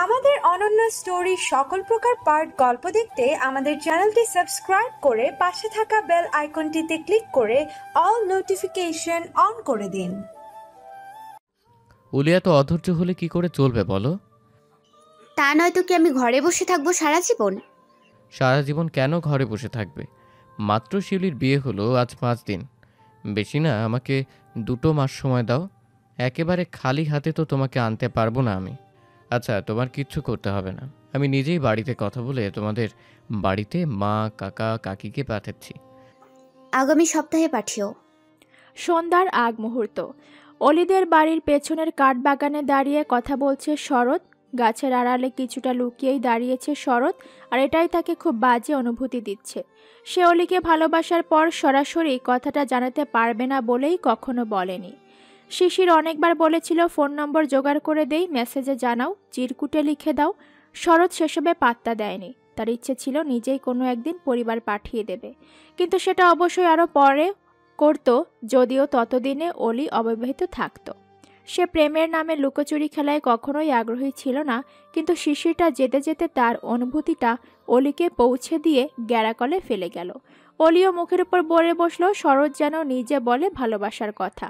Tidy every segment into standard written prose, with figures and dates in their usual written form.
আমাদের অনন্য স্টোরি সকল প্রকার পার্ট গল্প দেখতে আমাদের চ্যানেলটি সাবস্ক্রাইব করে পাশে থাকা বেল আইকনটিতে ক্লিক করে অল নোটিফিকেশন অন করে দিন। উলিয়া তো অধৈর্য হলে কি করে চলবে বলো? তা নয়তো কি আমি ঘরে বসে থাকবো সারা জীবন? সারা জীবন কেন ঘরে বসে থাকবে? মাত্র শিউলির বিয়ে হলো আজ 5 দিন, বেশি না। আমাকে 2 মাস সময় দাও। একেবারে খালি হাতে তো তোমাকে আনতে পারবো না আমি। আচ্ছা, তোমার কিচ্ছু করতে হবে না, আমি নিজেই বাড়িতে কথা বলে তোমাদের বাড়িতে মা কাকা কাকিকে পাঠাচ্ছি। আগামী সপ্তাহে পাঠিও। সন্ধ্যার আগ মুহূর্ত। অলিদের বাড়ির পেছনের কাঠ বাগানে দাঁড়িয়ে কথা বলছে শরৎ। গাছের আড়ালে কিছুটা লুকিয়েই দাঁড়িয়েছে শরৎ, আর এটাই তাকে খুব বাজে অনুভূতি দিচ্ছে। সে অলিকে ভালোবাসার পর সরাসরি কথাটা জানাতে পারবে না বলেই কখনো বলেনি। শিশির অনেকবার বলেছিল ফোন নম্বর জোগাড় করে দেই, মেসেজে জানাও, চিরকুটে লিখে দাও। শরৎ সেসবে পাত্তা দেয়নি। তার ইচ্ছে ছিল নিজেই কোনো একদিন পরিবার পাঠিয়ে দেবে, কিন্তু সেটা অবশ্যই আরও পরে করত, যদিও ততদিনে অলি অবিবাহিত থাকত। সে প্রেমের নামে লুকোচুরি খেলায় কখনোই আগ্রহী ছিল না, কিন্তু শিশিরটা যেতে যেতে তার অনুভূতিটা অলিকে পৌঁছে দিয়ে গ্যারাকলে ফেলে গেল। অলিও মুখের উপর বলে বসলো শরৎ যেন নিজে বলে ভালোবাসার কথা।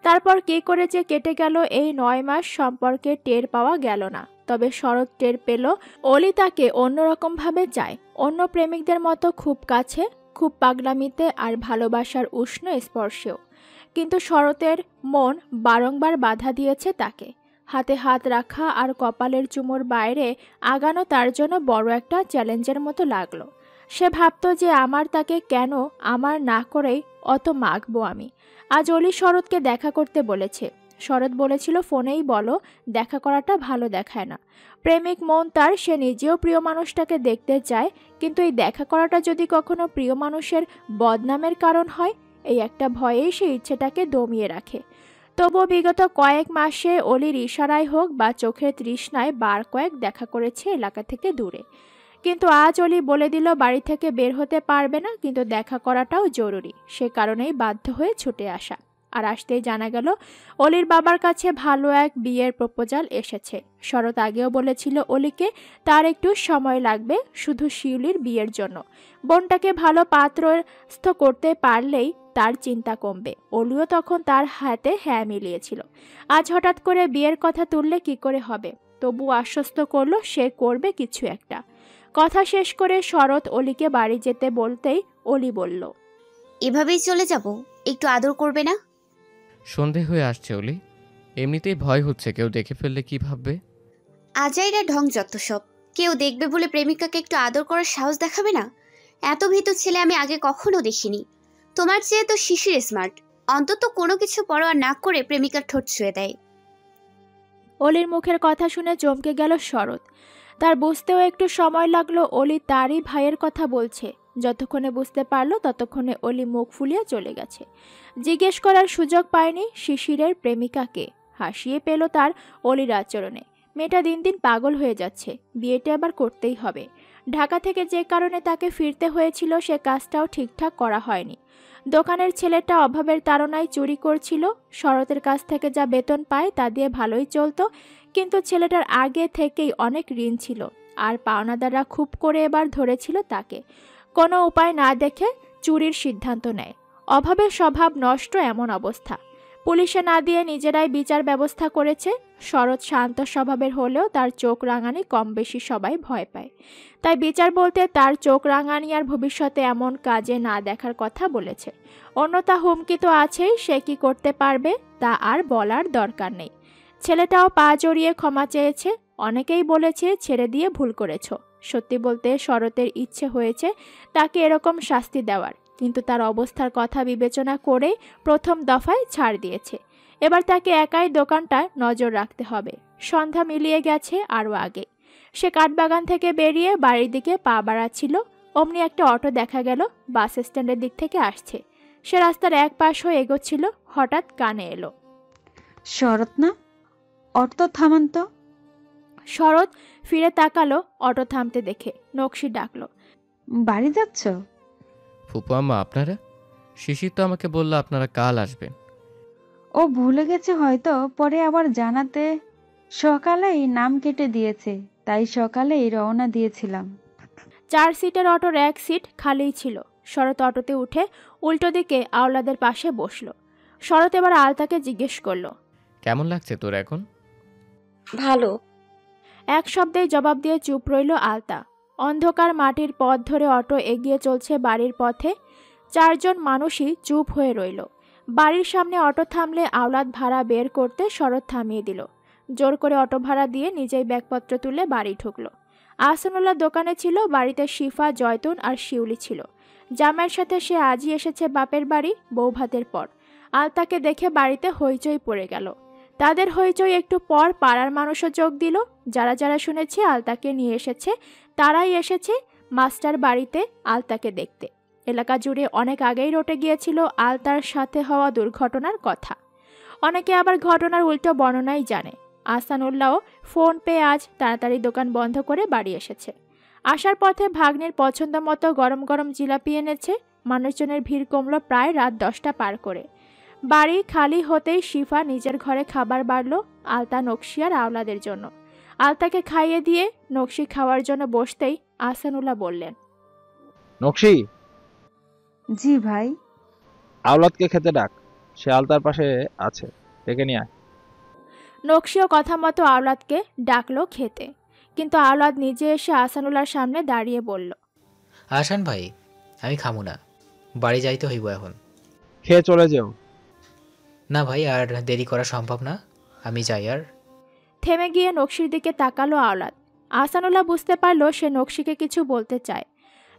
তারপর কে করে যে কেটে গেল এই 9 মাস, সম্পর্কে টের পাওয়া গেল না। তবে শরৎ টের পেল অলি তাকে অন্যরকমভাবে চায়, অন্য প্রেমিকদের মতো খুব কাছে, খুব পাগলামিতে আর ভালোবাসার উষ্ণ স্পর্শেও। কিন্তু শরতের মন বারংবার বাধা দিয়েছে তাকে। হাতে হাত রাখা আর কপালের চুমোর বাইরে আগানো তার জন্য বড় একটা চ্যালেঞ্জের মতো লাগলো। সে ভাবত যে তাকে কেন আমার না করেই অত মাখবো আমি। আজ অলি শরৎকে দেখা করতে বলেছে। শরৎ বলেছিল ফোনেই বলো, দেখা করাটা ভালো দেখায় না। প্রেমিক মন তার, সে নিজেও প্রিয় মানুষটাকে দেখতে চায়, কিন্তু এই দেখা করাটা যদি কখনো প্রিয় মানুষের বদনামের কারণ হয়, এই একটা ভয়েই সে ইচ্ছেটাকে দমিয়ে রাখে। তবুও বিগত কয়েক মাসে অলির ইশারায় হোক বা চোখের তৃষ্ণায় বার কয়েক দেখা করেছে এলাকা থেকে দূরে। কিন্তু আজ অলি বলে দিল বাড়ি থেকে বের হতে পারবে না, কিন্তু দেখা করাটাও জরুরি। সে কারণেই বাধ্য হয়ে ছুটে আসা। আর আসতেই জানা গেল অলির বাবার কাছে ভালো এক বিয়ের প্রপোজাল এসেছে। শরৎ আগেও বলেছিল অলিকে তার একটু সময় লাগবে শুধু শিউলির বিয়ের জন্য। বোনটাকে ভালো পাত্রস্থ করতে পারলেই তার চিন্তা কমবে। অলিও তখন তার হাতে হ্যাঁ মিলিয়েছিল। আজ হঠাৎ করে বিয়ের কথা তুললে কি করে হবে? তবু আশ্বস্ত করলো সে করবে কিছু একটা। কথা শেষ করে শরৎ অলিকে বাড়ি যেতে বলতেই অলি বলল, এভাবেই চলে যাব? একটু আদর করবে না? সন্ধে হয়ে আসছে অলি, এমনিতেই ভয় হচ্ছে কেউ দেখে ফেললে কি ভাববে। আজাইরা ঢং যত সব। কেউ দেখবে বলে প্রেমিকাকে একটু আদর করার সাহস দেখাবে না? এত ভীতু ছেলে আমি আগে কখনো দেখিনি। তোমার চেয়ে তো শিশির স্মার্ট। অন্তত কোনো কিছু পরোয়া না করে প্রেমিকার ঠোঁট ছুঁয়ে দেয়। অলির মুখের কথা শুনে চমকে গেল শরৎ। তার বুঝতেও একটু সময় লাগলো অলি তারই ভাইয়ের কথা বলছে। যতক্ষণে বুঝতে পারলো ততক্ষণে অলি মুখ ফুলিয়ে চলে গেছে। জিজ্ঞেস করার সুযোগ পায়নি শিশিরের প্রেমিকাকে। হাসিয়ে পেল তার অলির আচরণে। মেয়েটা দিন দিন পাগল হয়ে যাচ্ছে, বিয়েটা আবার করতেই হবে। ঢাকা থেকে যে কারণে তাকে ফিরতে হয়েছিল সে কাজটাও ঠিকঠাক করা হয়নি। দোকানের ছেলেটা অভাবের তাড়নায় চুরি করছিল। শরতের কাছ থেকে যা বেতন পায় তা দিয়ে ভালোই চলতো, কিন্তু ছেলেটার আগে থেকেই অনেক ঋণ ছিল, আর পাওনাদাররা খুব করে এবার ধরেছিল তাকে। কোনো উপায় না দেখে চুরির সিদ্ধান্ত নেয়। অভাবের স্বভাব নষ্ট এমন অবস্থা। পুলিশে না দিয়ে নিজেরাই বিচার ব্যবস্থা করেছে। শরৎ শান্ত স্বভাবের হলেও তার চোখ রাঙানি কম বেশি সবাই ভয় পায়। তাই বিচার বলতে তার চোখ রাঙানি আর ভবিষ্যতে এমন কাজে না দেখার কথা বলেছে। অন্যথা হুমকি তো আছেই, সে কি করতে পারবে তা আর বলার দরকার নেই। ছেলেটাও পা জড়িয়ে ক্ষমা চেয়েছে। অনেকেই বলেছে ছেড়ে দিয়ে ভুল করেছ। সত্যি বলতে শরতের ইচ্ছে হয়েছে তাকে এরকম শাস্তি দেওয়ার, কিন্তু তার অবস্থার কথা বিবেচনা করে প্রথম দফায় ছাড় দিয়েছে। এবার তাকে একাই দোকানটায় নজর রাখতে হবে। সন্ধ্যা মিলিয়ে গেছে আরও আগে। সে কাঠবাগান থেকে বেরিয়ে বাড়ির দিকে পা বাড়াচ্ছিল, অমনি একটা অটো দেখা গেল বাস স্ট্যান্ডের দিক থেকে আসছে। সে রাস্তার এক পাশ হয়ে এগোচ্ছিল, হঠাৎ কানে এলো, শরৎ না? অটো থামান তো। শরৎ ফিরে তাকালো অটো থামতে দেখে। নকশি ডাকলো, বাড়ি যাচ্ছ? ফুপু আম্মা আপনারা? শিশির তো আমাকে বললো আপনারা কাল আসবেন। ও ভুলে গেছে হয়তো, পরে আবার জানাতে সকালেই নাম কেটে দিয়েছে, তাই সকালেই রওনা দিয়েছিলাম। 4 সিটের অটোর এক সিট খালিই ছিল। শরৎ অটোতে উঠে উল্টো দিকে আওলাদের পাশে বসলো। শরৎ এবার আলতাকে জিজ্ঞেস করলো, কেমন লাগছে তোর এখন? ভালো। এক শব্দেই জবাব দিয়ে চুপ রইল আলতা। অন্ধকার মাটির পথ ধরে অটো এগিয়ে চলছে বাড়ির পথে। 4 জন মানুষই চুপ হয়ে রইল। বাড়ির সামনে অটো থামলে আওলাদ ভাড়া বের করতে শরৎ থামিয়ে দিল। জোর করে অটো ভাড়া দিয়ে নিজেই ব্যাগপত্র তুলে বাড়ি ঢুকলো। আহসানুল্লাহ দোকানে ছিল, বাড়িতে শিফা, জয়তুন আর শিউলি ছিল। জামাইয়ের সাথে সে আজই এসেছে বাপের বাড়ি বৌভাতের পর। আলতাকে দেখে বাড়িতে হইচই পড়ে গেল। তাদের হইচই একটু পর পাড়ার মানুষও যোগ দিল। যারা যারা শুনেছে আলতাকে নিয়ে এসেছে, তারাই এসেছে মাস্টার বাড়িতে আলতাকে দেখতে। এলাকা জুড়ে অনেক আগেই রটে গিয়েছিল আলতার সাথে হওয়া দুর্ঘটনার কথা। অনেকে আবার ঘটনার উল্টো বর্ণনাই জানে। আহসানুল্লাহও ফোন পেয়ে আজ তাড়াতাড়ি দোকান বন্ধ করে বাড়ি এসেছে। আসার পথে ভাগ্নের পছন্দ মতো গরম গরম জিলাপি এনেছে। মানুষজনের ভিড় কমল প্রায় রাত 10টা পার করে। বাড়ি খালি হতেই শিফা নিজের ঘরে খাবার বাড়ল আলতা, নকশি আর আওলাদের জন্য। আলতাকে খাইয়ে দিয়ে নকশি খাওয়ার জন্য বসতেই আহসানুল্লাহ বললেন, নকশি, জি ভাই। আওলাদকে খেতে ডাক, সে আলতার পাশে আছে, ডেকে নিয়ে আয়। নকশিও কথা মতো আওলাদকে ডাকলো খেতে, কিন্তু আওলাদ নিজে এসে আহসানুল্লাহর সামনে দাঁড়িয়ে বলল, আহসান ভাই, আমি খামু না, বাড়ি যাইতে হইব এখন। খেয়ে চলে যেও। না ভাই, আর দেরি করা সম্ভব না, আমি যাই। আর থেমে গিয়ে নকশির দিকে তাকালো আওলাদ। আহসানুল্লাহ বুঝতে পারল সে নকশিকে কিছু বলতে চায়।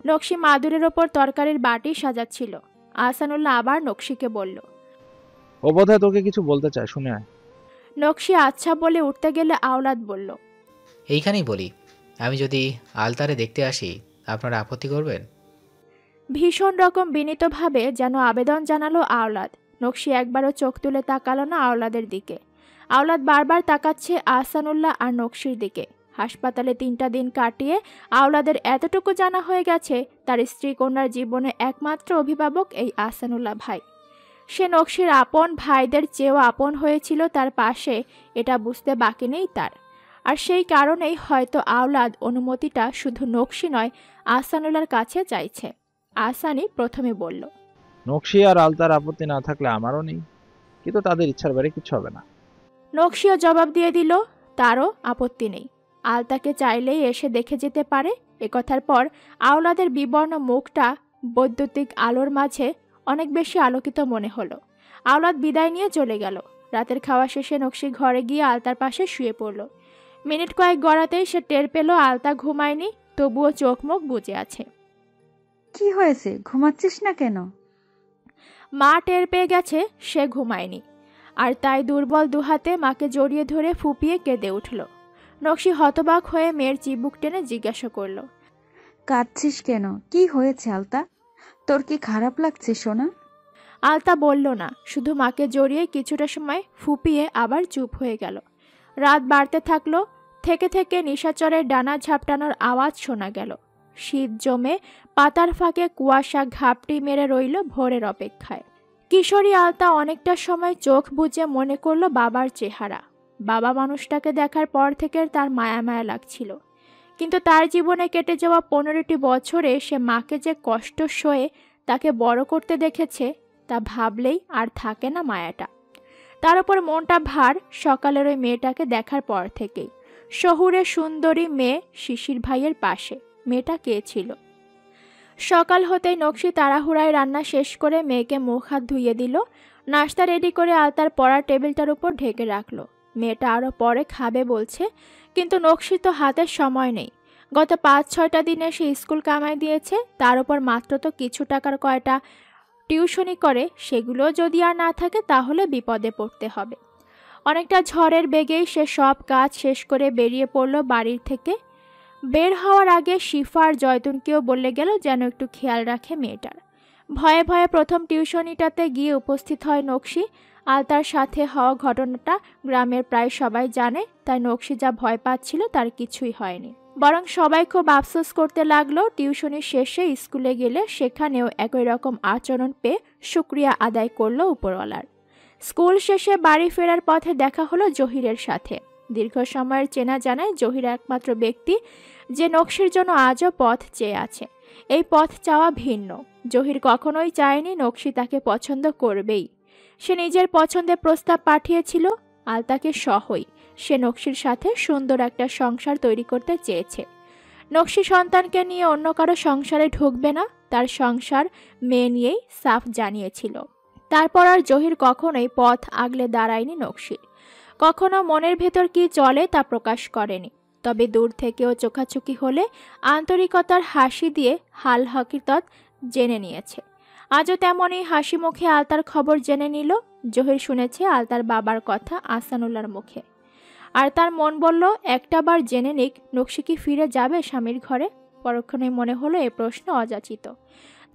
নকশি মাদুরের ওপর তরকারির বাটি সাজাচ্ছিল। আহসানুল্লাহ আবার নকশিকে বলল, ও বোধহয় তোকে কিছু বলতে চায়, শুনে আয়। নকশি আচ্ছা বলে উঠতে গেলে আওলাদ বলল, এইখানেই বলি, আমি যদি আলতারে দেখতে আসি আপনারা আপত্তি করবেন? ভীষণ রকম বিনীতভাবে যেন আবেদন জানালো আওলাদ। নকশি একবারও চোখ তুলে তাকালো না আওলাদের দিকে। আওলাদ বারবার তাকাচ্ছে আহসানুল্লাহ আর নকশির দিকে। হাসপাতালে 3টা দিন কাটিয়ে আওলাদের এতটুকু জানা হয়ে গেছে তার স্ত্রী কন্যার জীবনে একমাত্র অভিভাবক এই আহসানুল্লাহ ভাই। সে নকশির আপন ভাইদের চেয়েও আপন হয়েছিল তার পাশে, এটা বুঝতে বাকি নেই তার। আর সেই কারণেই হয়তো আওলাদ অনুমতিটা শুধু নকশি নয় আহসানুল্লাহর কাছে চাইছে। আহসানই প্রথমে বলল, নকশি আর আলতার আপত্তি না থাকলে আমারও নেই, কিন্তু তাদের ইচ্ছার বাইরে কিছু হবে না। নকশিও জবাব দিয়ে দিল তারও আপত্তি নেই, আলতাকে চাইলেই এসে দেখে যেতে পারে। একথার পর আওলাদের বিবর্ণ মুখটা বৈদ্যুতিক আলোর মাঝে অনেক বেশি আলোকিত মনে হলো। আওলাদ বিদায় নিয়ে চলে গেল। রাতের খাওয়া শেষে নকশি ঘরে গিয়ে আলতার পাশে শুয়ে পড়ল। মিনিট কয়েক গড়াতেই সে টের পেল আলতা ঘুমায়নি, তবুও চোখ মুখ বুজে আছে। কি হয়েছে, ঘুমাচ্ছিস না কেন? মা টের পেয়ে গেছে সে ঘুমায়নি, আর তাই দুর্বল দুহাতে মাকে জড়িয়ে ধরে ফুপিয়ে কেঁদে উঠল। নকশি হতবাক হয়ে মেয়ের চিবুক টেনে জিজ্ঞাসা করল, কাঁদছিস কেন? কি হয়েছে আলতা? তোর কি খারাপ লাগছে সোনা? আলতা বলল না, শুধু মাকে জড়িয়ে কিছুটা সময় ফুপিয়ে আবার চুপ হয়ে গেল। রাত বাড়তে থাকলো। থেকে থেকে নিশাচরের ডানা ঝাপটানোর আওয়াজ শোনা গেল। শীত জমে পাতার ফাঁকে কুয়াশা ঘাপটি মেরে রইল ভোরের অপেক্ষায়। কিশোরী আলতা অনেকটা সময় চোখ বুজে মনে করল বাবার চেহারা। বাবা মানুষটাকে দেখার পর থেকে তার মায়া মায়া লাগছিল, কিন্তু তার জীবনে কেটে যাওয়া 15টি বছরে সে মাকে যে কষ্ট সয়ে তাকে বড় করতে দেখেছে তা ভাবলেই আর থাকে না মায়াটা। তার উপর মনটা ভার সকালের ওই মেয়েটাকে দেখার পর থেকেই। শহুরে সুন্দরী মেয়ে শিশির ভাইয়ের পাশে। মেয়েটা কে ছিল? সকাল হতেই নকশি তাড়াহুড়ায় রান্না শেষ করে মেয়েকে মুখ হাত ধুইয়ে দিল। নাস্তা রেডি করে আলতার পড়ার টেবিলটার উপর ঢেকে রাখলো। মেয়েটা আরও পরে খাবে বলছে, কিন্তু নকশি তো হাতের সময় নেই। গত 5-6টা দিনে সে স্কুল কামাই দিয়েছে, তার উপর মাত্র তো কিছু টাকার কয়টা টিউশনি করে, সেগুলো যদি আর না থাকে তাহলে বিপদে পড়তে হবে। অনেকটা ঝড়ের বেগেই সে সব কাজ শেষ করে বেরিয়ে পড়ল বাড়ির থেকে। বের হওয়ার আগে শিফা আর জয়তুনকেও বলে গেল যেন একটু খেয়াল রাখে মেয়েটার। ভয়ে ভয়ে প্রথম টিউশনিটাতে গিয়ে উপস্থিত হয় নকশি। আলতার সাথে হওয়া ঘটনাটা গ্রামের প্রায় সবাই জানে, তাই নকশি যা ভয় পাচ্ছিল তার কিছুই হয়নি, বরং সবাই খুব আফসোস করতে লাগলো। টিউশনি শেষে স্কুলে গেলে সেখানেও একই রকম আচরণ পেয়ে শুকরিয়া আদায় করলো উপরওয়ালার। স্কুল শেষে বাড়ি ফেরার পথে দেখা হলো জহিরের সাথে। দীর্ঘ সময়ের চেনা জানায় জহির একমাত্র ব্যক্তি যে নকশির জন্য আজও পথ চেয়ে আছে। এই পথ চাওয়া ভিন্ন। জহির কখনোই চায়নি নকশি তাকে পছন্দ করবেই। সে নিজের পছন্দের প্রস্তাব পাঠিয়েছিল আলতাকে সহই। সে নকশির সাথে সুন্দর একটা সংসার তৈরি করতে চেয়েছে। নকশি সন্তানকে নিয়ে অন্য কারো সংসারে ঢুকবে না, তার সংসার মেয়ে নিয়েই সাফ জানিয়েছিল। তারপর আর জহির কখনোই পথ আগলে দাঁড়ায়নি নকশির। কখনো মনের ভেতর কি চলে তা প্রকাশ করেনি, তবে দূর থেকেও চোখাচোখি হলে আন্তরিকতার হাসি দিয়ে হাল হকিকত জেনে নিয়েছে। আজও তেমনই হাসি মুখে আলতার খবর জেনে নিল। জহির শুনেছে আলতার বাবার কথা আহসানুল্লাহর মুখে, আর তার মন বলল একটাবার জেনে নিক নকশি কি ফিরে যাবে স্বামীর ঘরে। পরক্ষণে মনে হলো এ প্রশ্ন অযাচিত,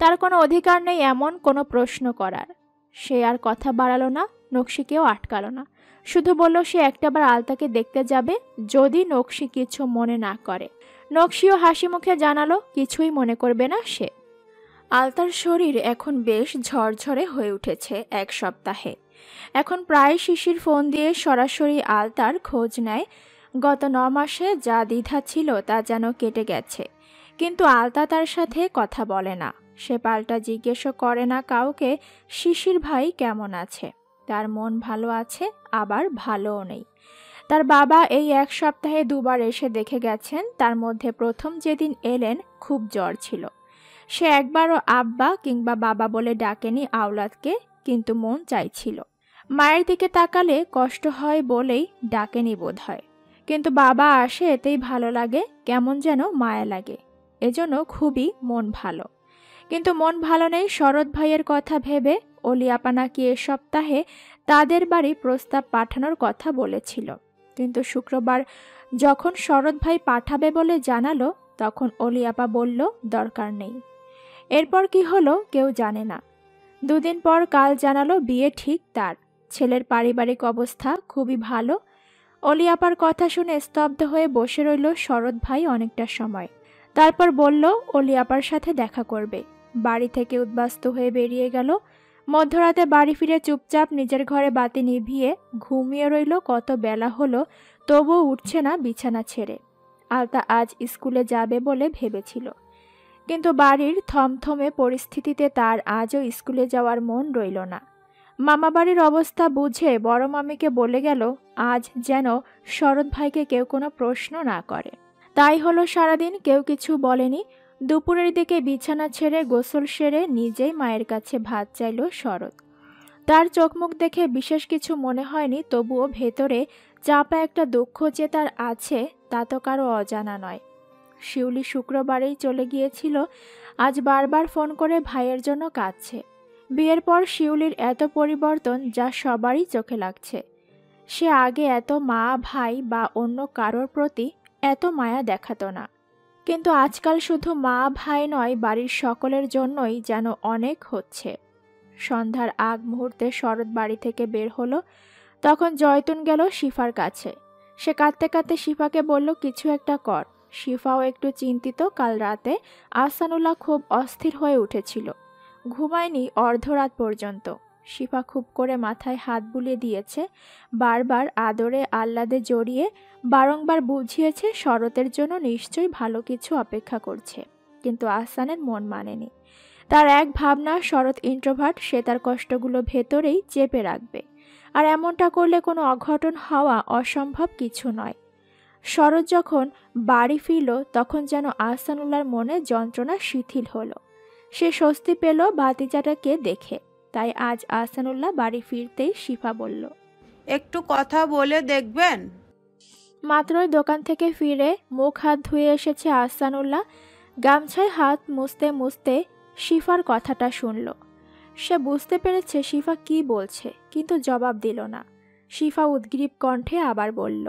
তার কোনো অধিকার নেই এমন কোনো প্রশ্ন করার। সে আর কথা বাড়ালো না, নকশিকেও আটকালো না, শুধু বলল সে একটাবার আলতাকে দেখতে যাবে যদি নকশি কিছু মনে না করে। নকশিও হাসি মুখে জানালো কিছুই মনে করবে না সে। আলতার শরীর এখন বেশ ঝরঝরে হয়ে উঠেছে এক সপ্তাহে। এখন প্রায় শিশির ফোন দিয়ে সরাসরি আলতার খোঁজ নেয়। গত 9 মাসে যা দ্বিধা ছিল তা যেন কেটে গেছে, কিন্তু আলতা তার সাথে কথা বলে না। সে পাল্টা জিজ্ঞেসও করে না কাউকে শিশির ভাই কেমন আছে। তার মন ভালো আছে, আবার ভালোও নেই। তার বাবা এই এক সপ্তাহে 2 বার এসে দেখে গেছেন। তার মধ্যে প্রথম যেদিন এলেন খুব জ্বর ছিল। সে একবারও আব্বা কিংবা বাবা বলে ডাকেনি আওলাদকে, কিন্তু মন চাইছিল। মায়ের দিকে তাকালে কষ্ট হয় বলেই ডাকেনি বোধ হয়, কিন্তু বাবা আসে এতেই ভালো লাগে, কেমন যেন মায়া লাগে। এজন্য খুবই মন ভালো। কিন্তু মন ভালো নেই শরৎ ভাইয়ের কথা ভেবে। অলিয়াপা নাকি এ সপ্তাহে তাদের বাড়ি প্রস্তাব পাঠানোর কথা বলেছিল, কিন্তু শুক্রবার যখন শরৎ ভাই পাঠাবে বলে জানালো তখন অলিয়াপা বলল দরকার নেই। এরপর কি হলো কেউ জানে না। 2 দিন পর কাল জানালো বিয়ে ঠিক তার। ছেলের পারিবারিক অবস্থা খুবই ভালো। অলিয়াপার কথা শুনে স্তব্ধ হয়ে বসে রইল শরৎ ভাই অনেকটা সময়। তারপর বলল অলিয়াপার সাথে দেখা করবে। বাড়ি থেকে উদ্বাস্ত হয়ে বেরিয়ে গেল। মধ্যরাতে বাড়ি ফিরে চুপচাপ নিজের ঘরে বাতি নিভিয়ে ঘুমিয়ে রইল। কত বেলা হলো তবুও উঠছে না বিছানা ছেড়ে। আলতা আজ স্কুলে যাবে বলে ভেবেছিল, কিন্তু বাড়ির থমথমে পরিস্থিতিতে তার আজও স্কুলে যাওয়ার মন রইল না। মামাবাড়ির অবস্থা বুঝে বড় মামিকে বলে গেল আজ যেন শরৎ ভাইকে কেউ কোনো প্রশ্ন না করে। তাই হলো সারাদিন কেউ কিছু বলেনি। দুপুরের দিকে বিছানা ছেড়ে গোসল সেরে নিজেই মায়ের কাছে ভাত চাইল শরৎ। তার চোখ মুখ দেখে বিশেষ কিছু মনে হয়নি, তবুও ভেতরে চাপা একটা দুঃখ যে তার আছে তা তো কারো অজানা নয়। শিউলি শুক্রবারেই চলে গিয়েছিল। আজ বারবার ফোন করে ভাইয়ের জন্য কাঁদছে। বিয়ের পর শিউলির এত পরিবর্তন যা সবারই চোখে লাগছে। সে আগে এত মা ভাই বা অন্য কারোর প্রতি এত মায়া দেখাতো না, কিন্তু আজকাল শুধু মা ভাই নয় বাড়ির সকলের জন্যই যেন অনেক হচ্ছে। সন্ধ্যার আগ মুহূর্তে শরৎ বাড়ি থেকে বের হলো। তখন জয়তুন গেল শিফার কাছে। সে কাঁদতে কাঁদতে শিফাকে বলল কিছু একটা কর। শিফাও একটু চিন্তিত। কাল রাতে আহসানুল্লাহ খুব অস্থির হয়ে উঠেছিল, ঘুমায়নি অর্ধরাত পর্যন্ত। শিফা খুব করে মাথায় হাত বুলিয়ে দিয়েছে, বারবার আদরে আহ্লাদে জড়িয়ে বারংবার বুঝিয়েছে শরতের জন্য নিশ্চয়ই ভালো কিছু অপেক্ষা করছে, কিন্তু আহসানের মন মানেনি। তার এক ভাবনা শরৎ ইন্ট্রোভার্ট, সে তার কষ্টগুলো ভেতরেই চেপে রাখবে, আর এমনটা করলে কোনো অঘটন হওয়া অসম্ভব কিছু নয়। শরৎ যখন বাড়ি ফিরল তখন যেন আহসানুল্লাহর মনে যন্ত্রণা শিথিল হলো। সে স্বস্তি পেল ভাতিজাটাকে দেখে। তাই আজ আহসানুল্লাহ বাড়ি ফিরতেই শিফা বলল, একটু কথা বলে দেখবেন? মাত্রই দোকান থেকে ফিরে মুখ হাত ধুয়ে এসেছে আহসানুল্লাহ। গামছায় হাত মুছতে মুছতে শিফার কথাটা শুনল। সে বুঝতে পেরেছে শিফা কি বলছে, কিন্তু জবাব দিল না। শিফা উদ্গ্রীব কণ্ঠে আবার বলল,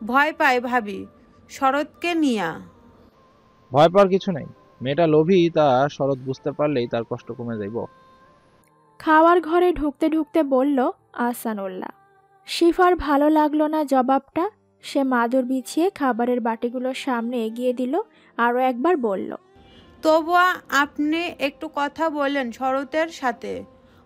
ভয় পাই ভাবি শরৎকে নিয়া। ভয় পাওয়ার কিছু নাই, মেয়েটা লোভী, তা শরৎ বুঝতে পারলেই তার কষ্ট কমে যাইব। খাওয়ার ঘরে ঢুকতে ঢুকতে বলল আহসানুল্লাহ। শিফার ভালো লাগলো না জবাবটা। সে মাদুর বিছিয়ে খাবারের বাটিগুলো সামনে এগিয়ে দিল, আরও একবার বলল, তবুয়া আপনি একটু কথা বলেন শরতের সাথে।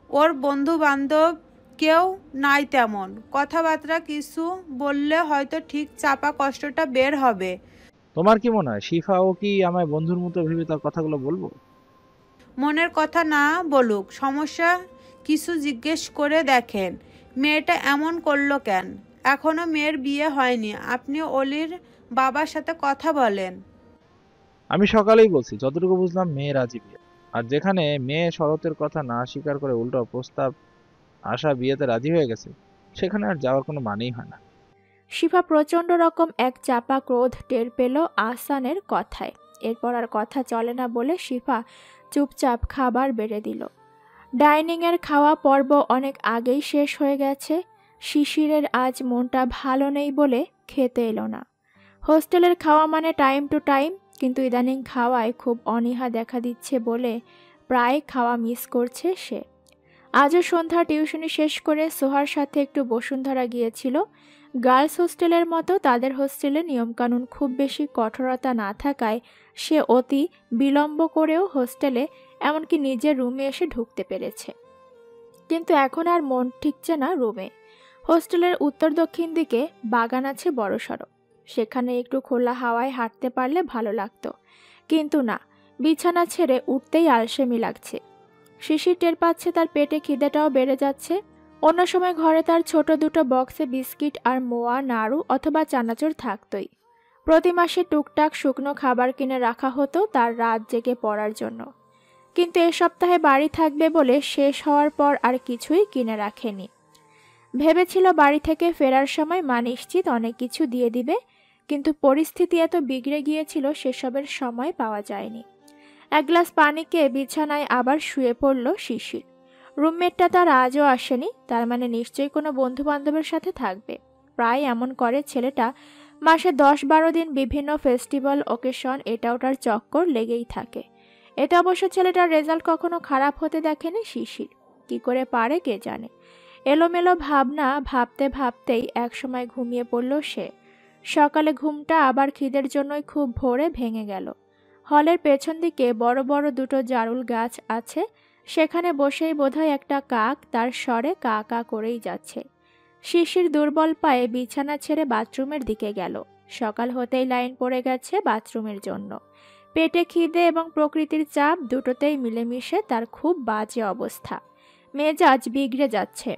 ওর বন্ধু বান্ধব কেউ নাই তেমন। কথাবার্তা কিছু বললে হয়তো ঠিক চাপা কষ্টটা বের হবে। তোমার কি মনে হয় শিফা ও কি আমায় বন্ধুর মতো ভেবে তার কথাগুলো বলবো? মনের কথা না বলুক, সমস্যা কিছু জিজ্ঞেস করে দেখেন, মেয়েটা এমন করলো কেন? এখনো মেয়ের বিয়ে হয়নি, আপনি অলির বাবার সাথে কথা বলেন। আমি সকালেই বলছি, যতটুকু বুঝলাম মেয়ে রাজি বিয়ে। আর যেখানে মেয়ে শরতের কথা না স্বীকার করে উল্টো প্রস্তাব আশা বিয়েতে রাজি হয়ে গেছে, সেখানে আর যাওয়ার কোনো মানেই হয় না। শিফা প্রচণ্ড রকম এক চাপা ক্রোধ টের পেল আহসানের কথায়। এরপর আর কথা চলে না বলে শিফা চুপচাপ খাবার বেড়ে দিল। ডাইনিংয়ের খাওয়া পর্ব অনেক আগেই শেষ হয়ে গেছে। শিশিরের আজ মনটা ভালো নেই বলে খেতে এলো না। হোস্টেলের খাওয়া মানে টাইম টু টাইম, কিন্তু ইদানিং খাওয়ায় খুব অনীহা দেখা দিচ্ছে বলে প্রায় খাওয়া মিস করছে সে। আজও সন্ধ্যা টিউশনি শেষ করে সোহার সাথে একটু বসুন্ধরা গিয়েছিল। গার্লস হোস্টেলের মতো তাদের হোস্টেলে নিয়মকানুন খুব বেশি কঠোরতা না থাকায় সে অতি বিলম্ব করেও হোস্টেলে, এমনকি নিজের রুমে এসে ঢুকতে পেরেছে। কিন্তু এখন আর মন ঠিকছে না রুমে। হোস্টেলের উত্তর দক্ষিণ দিকে বাগান আছে বড়সড়, সেখানে একটু খোলা হাওয়ায় হাঁটতে পারলে ভালো লাগতো, কিন্তু না, বিছানা ছেড়ে উঠতেই আলসেমি লাগছে। শিশির টের পাচ্ছে তার পেটে খিদেটাও বেড়ে যাচ্ছে। অন্য সময় ঘরে তার ছোট দুটো বক্সে বিস্কিট আর মোয়া, নাড়ু অথবা চানাচুর থাকতই। প্রতি মাসে টুকটাক শুকনো খাবার কিনে রাখা হতো তার রাত জেগে পড়ার জন্য, কিন্তু এ সপ্তাহে বাড়ি থাকবে বলে শেষ হওয়ার পর আর কিছুই কিনে রাখেনি। ভেবেছিল বাড়ি থেকে ফেরার সময় মা নিশ্চিত অনেক কিছু দিয়ে দিবে, কিন্তু পরিস্থিতি এত বিগড়ে গিয়েছিল সেসবের সময় পাওয়া যায়নি। এক গ্লাস পানি খেয়ে বিছানায় আবার শুয়ে পড়ল শিশির। রুমমেটটা তার আজও আসেনি, তার মানে নিশ্চয়ই কোনো বন্ধু বান্ধবের সাথে থাকবে। প্রায় এমন করে ছেলেটা, মাসে 10-12 দিন বিভিন্ন ফেস্টিভ্যাল, ওকেশন, এটা ওটার চক্কর লেগেই থাকে। এতে অবশ্য ছেলেটার রেজাল্ট কখনো খারাপ হতে দেখেনি শিশির। কি করে পারে কে জানে। এলোমেলো ভাবনা ভাবতে ভাবতেই একসময় ঘুমিয়ে পড়ল সে। সকালে ঘুমটা আবার খিদের জন্যই খুব ভোরে ভেঙে গেল। হলের পেছন দিকে বড় বড় দুটো জারুল গাছ আছে, সেখানে বসেই বোধহয় একটা কাক তার স্বরে কা কা করেই যাচ্ছে। শিশির দুর্বল পায়ে বিছানা ছেড়ে বাথরুমের দিকে গেল। সকাল হতেই লাইন পড়ে গেছে বাথরুমের জন্য। পেটে খিদে এবং প্রকৃতির চাপ দুটোতেই মিলেমিশে তার খুব বাজে অবস্থা। মেজাজ বিগড়ে যাচ্ছে।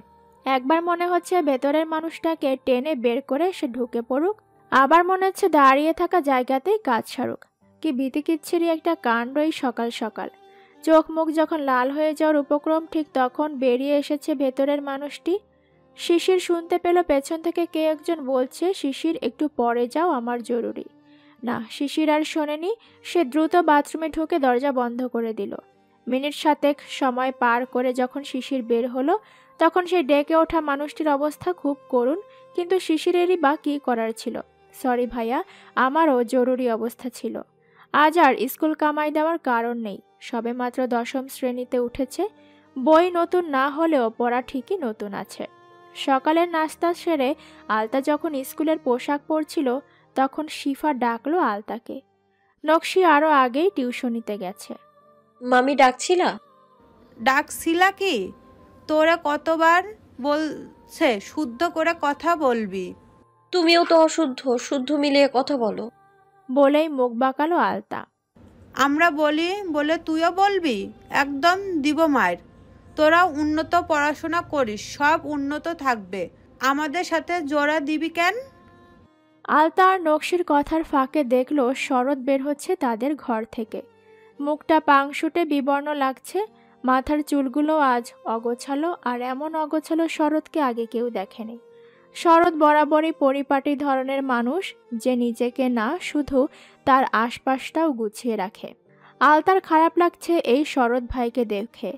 একবার মনে হচ্ছে ভেতরের মানুষটাকে টেনে বের করে সে ঢুকে পড়ুক, আবার মনে হচ্ছে দাঁড়িয়ে থাকা জায়গাতেই কাজ সারুক। কি ভীতিকিচ্ছিরি একটা কাণ্ড এই সকাল সকাল। চোখ মুখ যখন লাল হয়ে যাওয়ার উপক্রম, ঠিক তখন বেরিয়ে এসেছে ভেতরের মানুষটি। শিশির শুনতে পেল পেছন থেকে কে একজন বলছে, শিশির একটু পরে যাও, আমার জরুরি। না, শিশির আর শোনেনি। সে দ্রুত বাথরুমে ঢুকে দরজা বন্ধ করে দিল। মিনিট 7 সময় পার করে যখন শিশির বের হলো, তখন সেই ডেকে ওঠা মানুষটির অবস্থা খুব করুণ, কিন্তু শিশিরেরই বা কী করার ছিল। সরি ভাইয়া, আমারও জরুরি অবস্থা ছিল। আজ আর স্কুল কামাই দেওয়ার কারণ নেই। সবে মাত্র 10ম শ্রেণীতে উঠেছে, বই নতুন না হলেও পড়া ঠিকই নতুন আছে। সকালের নাস্তা সেরে আলতা যখন স্কুলের পোশাক পরছিল, তখন শিফা ডাকলো আলতাকে। নকশি আরও আগেই টিউশনিতে গেছে। মামি ডাকছিলা? ডাকছিলা কি? তোরা কতবার বলছে শুদ্ধ করে কথা বলবি? তুমিও তো অশুদ্ধ, শুদ্ধ মিলিয়ে কথা বলো। বলেই মুখ বাঁকালো আলতা। আমরা বলি বলে তুইও বলবি? একদম দিব মায়ের। তোরা উন্নত পড়াশোনা করিস, সব উন্নত থাকবে, আমাদের সাথে জোড়া দিবি কেন? আলতা আর নকশির কথার ফাঁকে দেখলো শরৎ বের হচ্ছে তাদের ঘর থেকে। মুখটা পাংশুটে বিবর্ণ লাগছে, মাথার চুলগুলো আজ অগোছালো, আর এমন অগোছালো শরৎকে আগে কেউ দেখেনি। শরৎ বরাবরই পরিপাটি ধরনের মানুষ, যে নিজেকে না শুধু তার আশপাশটাও গুছিয়ে রাখে। আলতার খারাপ লাগছে এই শরৎ ভাইকে দেখে।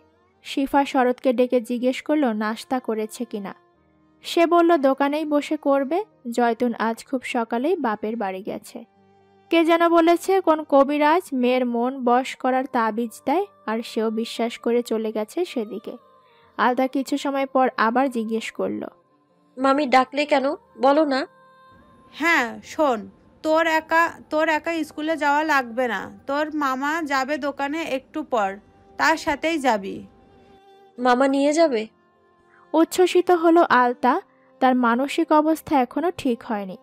শিফা শরৎকে ডেকে জিজ্ঞেস করলো নাস্তা করেছে কিনা। সে বলল দোকানেই বসে করবে। জয়তুন আজ খুব সকালেই বাপের বাড়ি গেছে। কে যেন বলেছে কোন কবিরাজ মেয়ের মন বশ করার তাবিজ দেয়, আর সেও বিশ্বাস করে চলে গেছে সেদিকে। আলতা কিছু সময় পর আবার জিজ্ঞেস করলো, মামি ডাকলে কেন বলো না? হ্যাঁ শোন, তোর একা স্কুলে যাওয়া লাগবে না। তোর মামা যাবে দোকানে একটু পর, তার সাথেই যাবি। মামা নিয়ে যাবে? উচ্ছ্বসিত হলো আলতা। তার মানসিক অবস্থা এখনো ঠিক হয়নি।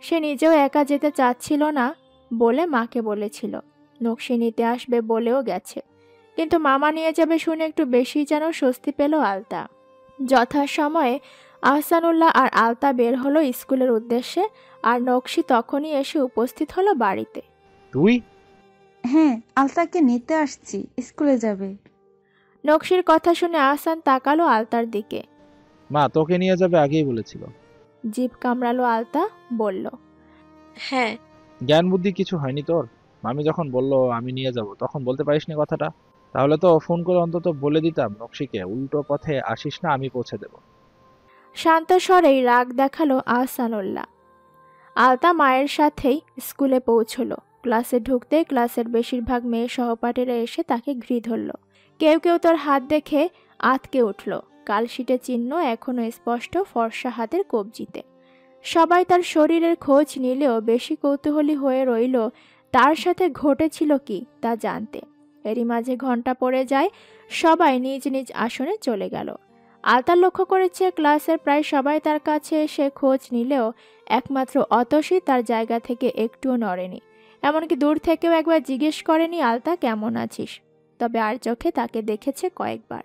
সে নিজেও একা যেতে চাচ্ছিল না বলে মাকে বলেছিল। নকশি নিতে আসবে বলেও গেছে, কিন্তু মামা নিয়ে যাবে শুনে একটু বেশি যেন স্বস্তি পেল আলতা। যথাসময়ে আহসানুল্লাহ আর আলতা বের হলো স্কুলের উদ্দেশ্যে, আর নকশি তখনই এসে উপস্থিত হলো বাড়িতে। তুই? হ্যাঁ, আলতাকে নিতে আসছি, স্কুলে যাবে। নকশির কথা শুনে আহসান তাকালো আলতার দিকে। মা তোকে নিয়ে যাবে আগেই বলেছিল। জিভ কামড়ালো আলতা, বলল, হ্যাঁ। জ্ঞান বুদ্ধি কিছু হয়নি তোর? মামি যখন বললো আমি নিয়ে যাব তখন বলতে পারিসনি কথাটা? তাহলে তো ফোন করে অন্তত বলে দিতাম নকশিকে উল্টো পথে আসিস না, আমি পৌঁছে দেব। শান্ত স্বরেই রাগ দেখালো আহসানুল্লাহ। আলতা মায়ের সাথেই স্কুলে পৌঁছলো। ক্লাসে ঢুকতে ক্লাসের বেশিরভাগ মেয়ে সহপাঠীরা এসে তাকে ঘৃ ধরল। কেউ কেউ তার হাত দেখে আঁতকে উঠল। কালশিটে চিহ্ন এখনো স্পষ্ট ফর্সা হাতের কবজিতে। সবাই তার শরীরের খোঁজ নিলেও বেশি কৌতূহলী হয়ে রইল তার সাথে ঘটেছিল কি তা জানতে। এরই মাঝে ঘন্টা পড়ে যায়, সবাই নিজ নিজ আসনে চলে গেল। আলতা লক্ষ্য করেছে ক্লাসের প্রায় সবাই তার কাছে এসে খোঁজ নিলেও একমাত্র অতসী তার জায়গা থেকে একটুও নড়েনি। এমনকি দূর থেকেও একবার জিজ্ঞেস করেনি আলতা কেমন আছিস, তবে আর চোখে তাকে দেখেছে কয়েকবার।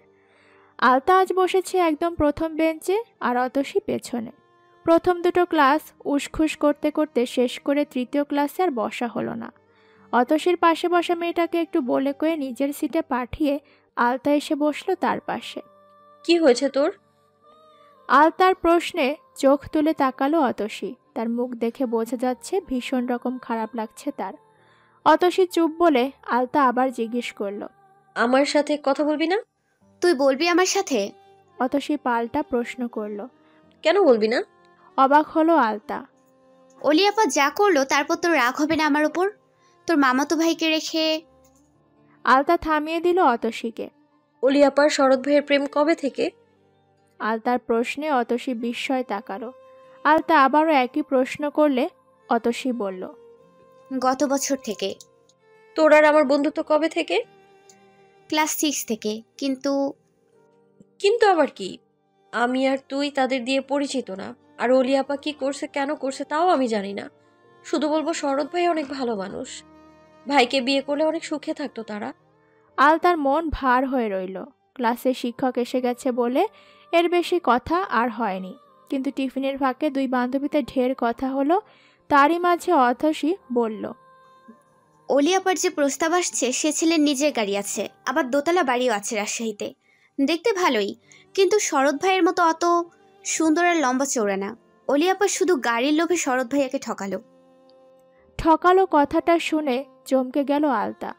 আলতা আজ বসেছে একদম প্রথম বেঞ্চে আর অতসী পেছনে। প্রথম দুটো ক্লাস উসখুস করতে করতে শেষ করে তৃতীয় ক্লাসে আর বসা হলো না। অতসীর পাশে বসা মেয়েটাকে একটু বলে কয়ে নিজের সিটে পাঠিয়ে আলতা এসে বসলো তার পাশে। কি হয়েছে তোর? আলতার প্রশ্নে চোখ তুলে তাকালো অতসী। তার মুখ দেখে বোঝা যাচ্ছে ভীষণ রকম খারাপ লাগছে তার। অতসী চুপ বলে আলতা আবার জিজ্ঞেস করলো, আমার সাথে কথা বলবি না? তুই বলবি আমার সাথে? অতসী পাল্টা প্রশ্ন করলো। কেন বলবি না? অবাক হলো আলতা। অলি আপা যা করলো তারপর তোর রাগ হবে না আমার উপর? তোর মামাতো ভাইকে রেখে। আলতা থামিয়ে দিল অতসীকে। অলি আপার শরৎ ভাইয়ের প্রেম কবে থেকে? আলতার প্রশ্নে অতসী বিস্ময় তাকালো। আলতা আবারও একই প্রশ্ন করলে অতসী বলল, গত বছর থেকে। তোর আর আমার বন্ধুত্ব কবে থেকে? ক্লাস 6 থেকে। কিন্তু কিন্তু আবার কি? আমি আর তুই তাদের দিয়ে পরিচিত না। আর অলি আপা কি করছে কেন করছে তাও আমি জানি না। শুধু বলবো শরৎ ভাই অনেক ভালো মানুষ। ভাইকে বিয়ে করলে অনেক সুখে থাকতো তারা। আলতার মন ভার হয়ে রইল। ক্লাসে শিক্ষক এসে গেছে বলে এর বেশি কথা আর হয়নি, কিন্তু টিফিনের ফাঁকে দুই বান্ধবীতে ঢের কথা হলো। তারই মাঝে অতসী বলল, অলি আপার যে প্রস্তাব আসছে সে ছেলের নিজের গাড়ি আছে, আবার দোতলা বাড়িও আছে রাজশাহীতে। দেখতে ভালোই, কিন্তু শরৎ ভাইয়ের মতো অত সুন্দর আর লম্বা চৌড়া না। অলি আপা শুধু গাড়ির লোভে শরৎ ভাইয়াকে ঠকালো। ঠকালো কথাটা শুনে চমকে গেল আলতা।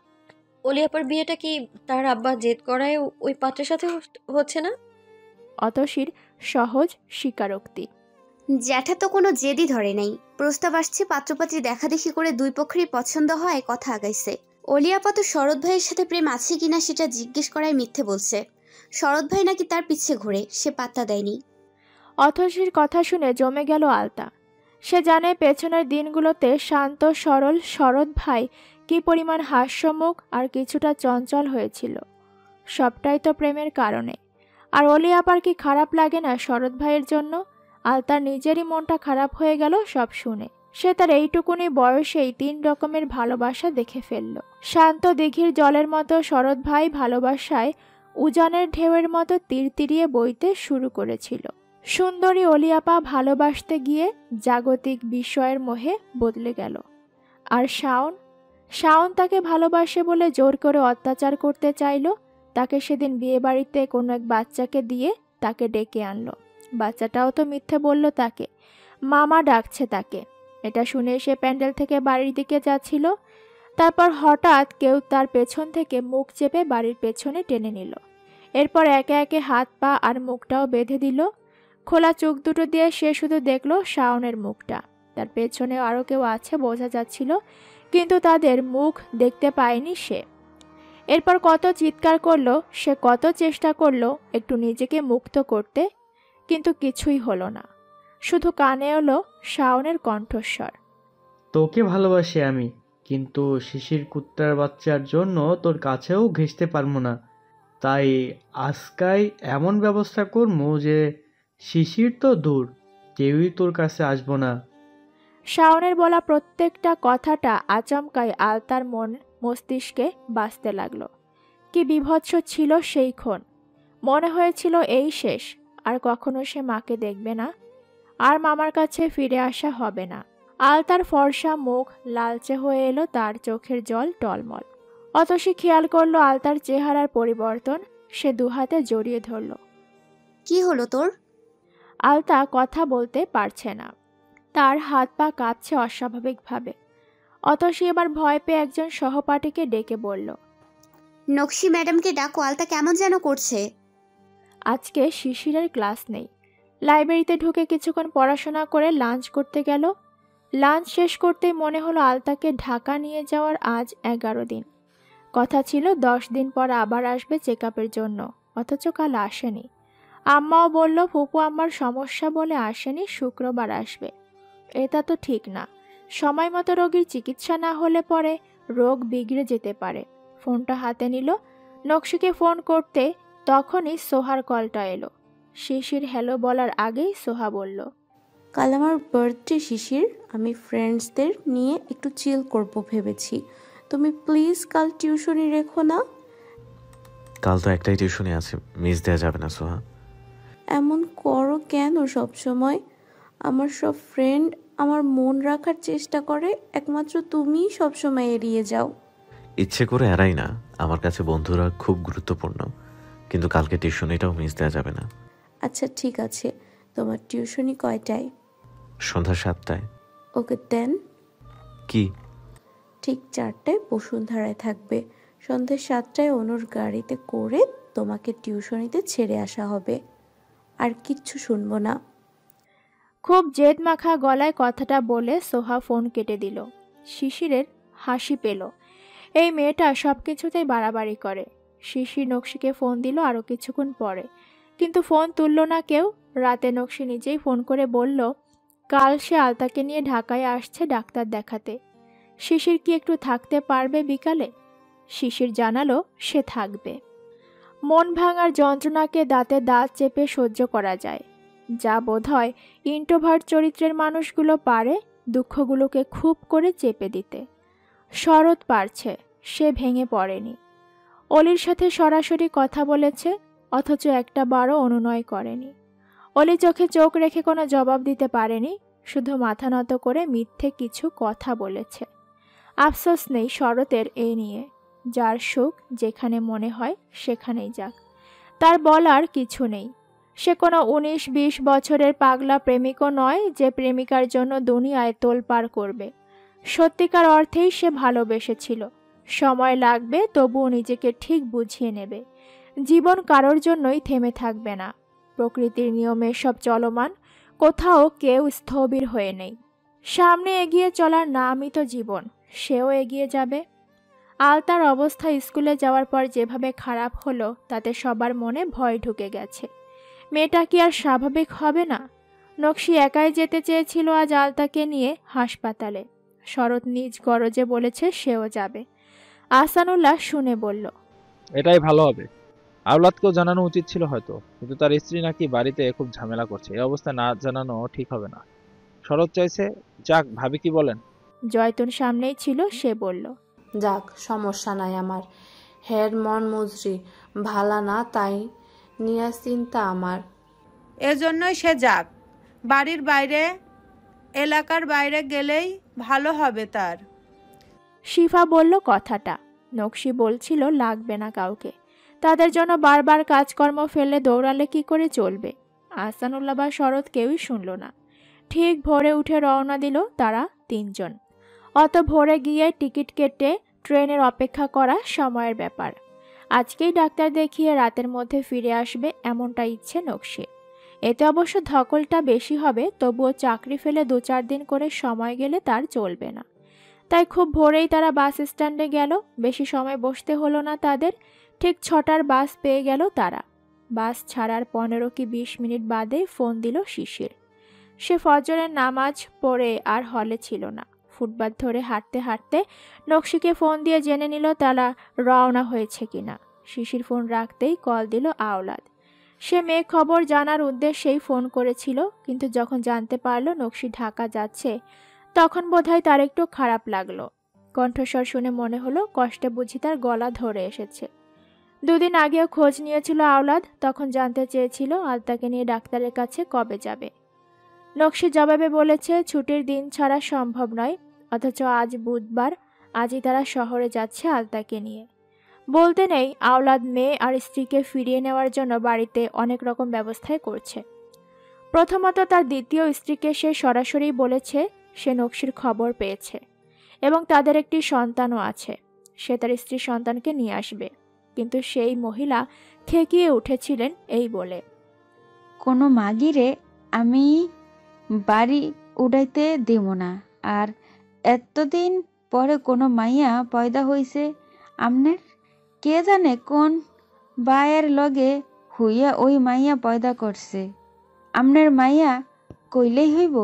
অলি আপার বিয়েটা কি তার আব্বা জেদ করায় ওই পাত্রের সাথে হচ্ছে না? অতসীর সহজ স্বীকারোক্তি। জ্যাঠা তো কোনো জেদি ধরে নাই। প্রস্তাব আসছে, পাত্রপাত্রী দেখাদেখি করে দুই পক্ষেরই পছন্দ হয় কথা আগাইছে। অলি আপা তো শরৎ ভাইয়ের সাথে প্রেম আছে কিনা সেটা জিজ্ঞেস করায় মিথ্যে বলছে। শরৎ ভাই নাকি তার পিছে ঘুরে, সে পাত্তা দেয়নি। অতসীর কথা শুনে জমে গেল আলতা। সে জানে পেছনের দিনগুলোতে শান্ত সরল শরৎ ভাই কি পরিমাণ হাস্যমুখ আর কিছুটা চঞ্চল হয়েছিল। সবটাই তো প্রেমের কারণে। আর অলি আপার কি খারাপ লাগে না শরৎ ভাইয়ের জন্য? আলতার নিজেরই মনটা খারাপ হয়ে গেল সব শুনে। সে তার এইটুকুনি বয়সেই 3 রকমের ভালোবাসা দেখে ফেলল। শান্ত দিঘির জলের মতো শরৎ ভাই ভালোবাসায় উজানের ঢেউয়ের মতো তীরতিরিয়ে বইতে শুরু করেছিল। সুন্দরী অলি আপা ভালোবাসতে গিয়ে জাগতিক বিষয়ের মোহে বদলে গেল। আর শাওন তাকে ভালোবাসে বলে জোর করে অত্যাচার করতে চাইল। তাকে সেদিন বিয়ে বাড়িতে কোনো এক বাচ্চাকে দিয়ে তাকে ডেকে আনলো। বাচ্চাটাও তো মিথ্যে বলল তাকে, মামা ডাকছে তাকে। এটা শুনে সে প্যান্ডেল থেকে বাড়ির দিকে যাচ্ছিল। তারপর হঠাৎ কেউ তার পেছন থেকে মুখ চেপে বাড়ির পেছনে টেনে নিল। এরপর একে একে হাত পা আর মুখটাও বেঁধে দিল। খোলা চোখ দুটো দিয়ে সে শুধু দেখল শাওনের মুখটা। তার পেছনে আরও কেউ আছে বোঝা যাচ্ছিল, কিন্তু তাদের মুখ দেখতে পায়নি সে। এরপর কত চিৎকার করলো সে, কত চেষ্টা করলো একটু নিজেকে মুক্ত করতে, কিন্তু কিছুই হলো না। শুধু কানে এলো শাওনের কণ্ঠস্বর, তোকে ভালোবাসি আমি, কিন্তু শিশির কুত্তার বাচ্চার জন্য তোর কাছেও ঘেঁষতে পারবো না। তাই আজকাই এমন ব্যবস্থা করবো যে শিশির তো দূর, কেউই তোর কাছে আসবো না। শাওনের বলা প্রত্যেকটা কথাটা আচমকাই আলতার মস্তিষ্কে বাজতে লাগলো। কি বীভৎস ছিল সেই ক্ষণ। মনে হয়েছিল এই শেষ, আর কখনো সে মাকে দেখবে না, আর মামার কাছে ফিরে আসা হবে না। আলতার ফর্সা মুখ লালচে হয়ে এলো, তার চোখের জল টলমল। অতসী খেয়াল করলো আলতার চেহারার পরিবর্তন। সে দুহাতে জড়িয়ে ধরল। কি হলো তোর? আলতা কথা বলতে পারছে না, তার হাত পা কাঁপছে অস্বাভাবিকভাবে। অতসী এবার ভয় পেয়ে একজন সহপাঠীকে ডেকে বলল, নকশি ম্যাডামকে ডাকো, আলতা কেমন যেন করছে। আজকে শিশিরের ক্লাস নেই। লাইব্রেরিতে ঢুকে কিছুক্ষণ পড়াশোনা করে লাঞ্চ করতে গেল। লাঞ্চ শেষ করতেই মনে হলো আলতাকে ঢাকা নিয়ে যাওয়ার আজ 11 দিন। কথা ছিল 10 দিন পর আবার আসবে চেক আপের জন্য, অথচ কাল আসেনি। আম্মাও বলল ফুপু আম্মার সমস্যা বলে আসেনি, শুক্রবার আসবে। এটা তো ঠিক না। সময় মতো রোগীর চিকিৎসা না হলে পরে রোগ বিগড়ে যেতে পারে। ফোনটা হাতে নিল। নকশিকে ফোন করতে তখনই সোহার কলটা এলো। শিশির হ্যালো বলার আগেই সোহা বলল, কাল আমার বার্থডে শিশির, আমি ফ্রেন্ডসদের নিয়ে একটু চিল করব ভেবেছি। তুমি প্লিজ কাল টিউশনি রেখো না। কাল তো একটাই টিউশনি আছে, মিস দেওয়া যাবে না সোহা। এমন করো কেন সব সময়? আমার সব ফ্রেন্ড আমার মন রাখার চেষ্টা করে, একমাত্র তুমিই সবসময় এড়িয়ে যাও। ইচ্ছে করে এড়াই না, আমার কাছে বন্ধুরা খুব গুরুত্বপূর্ণ, কিন্তু কালকে টিউশনিটাও মিস দেওয়া যাবে না। আচ্ছা ঠিক আছে, তোমার টিউশনি কয়টায়? সন্ধ্যা 7টায়। ওকে দেন। কি? ঠিক 4টায় বসুন্ধরায় থাকবে। সন্ধ্যা 7টায় অনুর গাড়িতে করে তোমাকে টিউশনিতে ছেড়ে আসা হবে। আর কিচ্ছু শুনবো না। খুব জেদ মাখা গলায় কথাটা বলে সোহা ফোন কেটে দিল। শিশিরের হাসি পেল। এই মেয়েটা সব কিছুতেই বাড়াবাড়ি করে। শিশির নকশিকে ফোন দিল আরও কিছুক্ষণ পরে, কিন্তু ফোন তুলল না কেউ। রাতে নকশি নিজেই ফোন করে বলল কাল সে আলতাকে নিয়ে ঢাকায় আসছে ডাক্তার দেখাতে। শিশির কি একটু থাকতে পারবে বিকালে? শিশির জানালো সে থাকবে। মন ভাঙার যন্ত্রণাকে দাঁতে দাঁত চেপে সহ্য করা যায়, যা বোধহয় ইন্ট্রোভার্ট চরিত্রের মানুষগুলো পারে দুঃখগুলোকে খুব করে চেপে দিতে। শরৎ পারছে, সে ভেঙে পড়েনি। অলির সাথে সরাসরি কথা বলেছে, অথচ একটা বারও অনুনয় করেনি। অলি চোখে চোখ রেখে কোনো জবাব দিতে পারেনি, শুধু মাথা নত করে মিথ্যে কিছু কথা বলেছে। আফসোস নেই শরতের এ নিয়ে। যার সুখ যেখানে মনে হয় সেখানেই যাক, তার বলার কিছু নেই। সে কোনো 19-20 বছরের পাগলা প্রেমিকও নয় যে প্রেমিকার জন্য দুনিয়ায় তোলপাড় করবে। সত্যিকার অর্থেই সে ভালোবেসেছিল। সময় লাগবে, তবুও নিজেকে ঠিক বুঝিয়ে নেবে। জীবন কারোর জন্যই থেমে থাকবে না। প্রকৃতির নিয়মে সব চলমান, কোথাও কেউ স্থবির হয়ে নেই। সামনে এগিয়ে চলার নামই তো জীবন, সেও এগিয়ে যাবে। আলতার অবস্থা স্কুলে যাওয়ার পর যেভাবে খারাপ হলো, তাতে সবার মনে ভয় ঢুকে গেছে। মেয়েটা কি আর স্বাভাবিক হবে না? নকশি একাই যেতে চেয়েছিল আজ আলতাকে নিয়ে হাসপাতালে। শরৎ নিজ গরজে বলেছে সেও যাবে। আহসানুল্লাহ শুনে বলল, এটাই ভালো হবে। আওলাদকেও জানানো উচিত ছিল হয়তো, কিন্তু তার স্ত্রী নাকি বাড়িতে খুব ঝামেলা করছে। এই অবস্থায় না জানানো ঠিক হবে না। শরৎ চাইছে যাক, ভাবি কি বলেন? জয়তুন সামনেই ছিল, সে বলল, যাক, সমস্যা নাই আমার। হের মন মুজরি ভালা না, তাই নিয়ে চিন্তা আমার। এজন্যই সে যাক। বাড়ির বাইরে, এলাকার বাইরে গেলেই ভালো হবে তার। শিফা বলল কথাটা। নকশি বলছিল লাগবে না কাউকে, তাদের জন্য বারবার কাজকর্ম ফেলে দৌড়ালে কি করে চলবে। আহসানুল্লাহ বা শরৎ কেউই শুনল না। ঠিক ভোরে উঠে রওনা দিল তারা 3 জন। অত ভোরে গিয়ে টিকিট কেটে ট্রেনের অপেক্ষা করা সময়ের ব্যাপার। আজকেই ডাক্তার দেখিয়ে রাতের মধ্যে ফিরে আসবে, এমনটা ইচ্ছে নকশি। এতে অবশ্য ধকলটা বেশি হবে, তবুও চাকরি ফেলে 2-4 দিন করে সময় গেলে তার চলবে না। তাই খুব ভোরেই তারা বাস স্ট্যান্ডে গেল। বেশি সময় বসতে হলো না তাদের। ঠিক 6টার বাস পেয়ে গেল তারা। বাস ছাড়ার 15 কি 20 মিনিট বাদে ফোন দিল শিশির। সে ফজরের নামাজ পড়ে আর হলে ছিল না। ফুটপাত ধরে হাঁটতে হাঁটতে নকশিকে ফোন দিয়ে জেনে নিল তারা রওনা হয়েছে কিনা। শিশির ফোন রাখতেই কল দিল আওলাদ। সে মেয়ে খবর জানার উদ্দেশ্যেই ফোন করেছিল, কিন্তু যখন জানতে পারল নকশি ঢাকা যাচ্ছে তখন বোধহয় তার একটু খারাপ লাগলো। কণ্ঠস্বর শুনে মনে হলো কষ্টে বুঝি তার গলা ধরে এসেছে। 2 দিন আগেও খোঁজ নিয়েছিল আওলাদ, তখন জানতে চেয়েছিল আলতাকে নিয়ে ডাক্তারের কাছে কবে যাবে। নকশি জবাবে বলেছে ছুটির দিন ছাড়া সম্ভব নয়, অথচ আজ বুধবার, আজই তারা শহরে যাচ্ছে আলতাকে নিয়ে। বলতে নেই আওলাদ মেয়ে আর স্ত্রীকে ফিরিয়ে নেওয়ার জন্য বাড়িতে অনেক রকম ব্যবস্থাই করছে। প্রথমত তার দ্বিতীয় স্ত্রীকে সে সরাসরি বলেছে সে নকশির খবর পেয়েছে এবং তাদের একটি সন্তানও আছে, সে তার স্ত্রী সন্তানকে নিয়ে আসবে। কিন্তু সেই মহিলা খেকিয়ে উঠেছিলেন এই বলে, কোনো মাগিরে আমি বাড়ি উড়াইতে দিব না। আর এতদিন পরে কোনো মাইয়া পয়দা হইছে আমনের, কে জানে কোন বায়ের লগে হইয়া ওই মাইয়া পয়দা করছে। আমনের মাইয়া কইলেই হইব।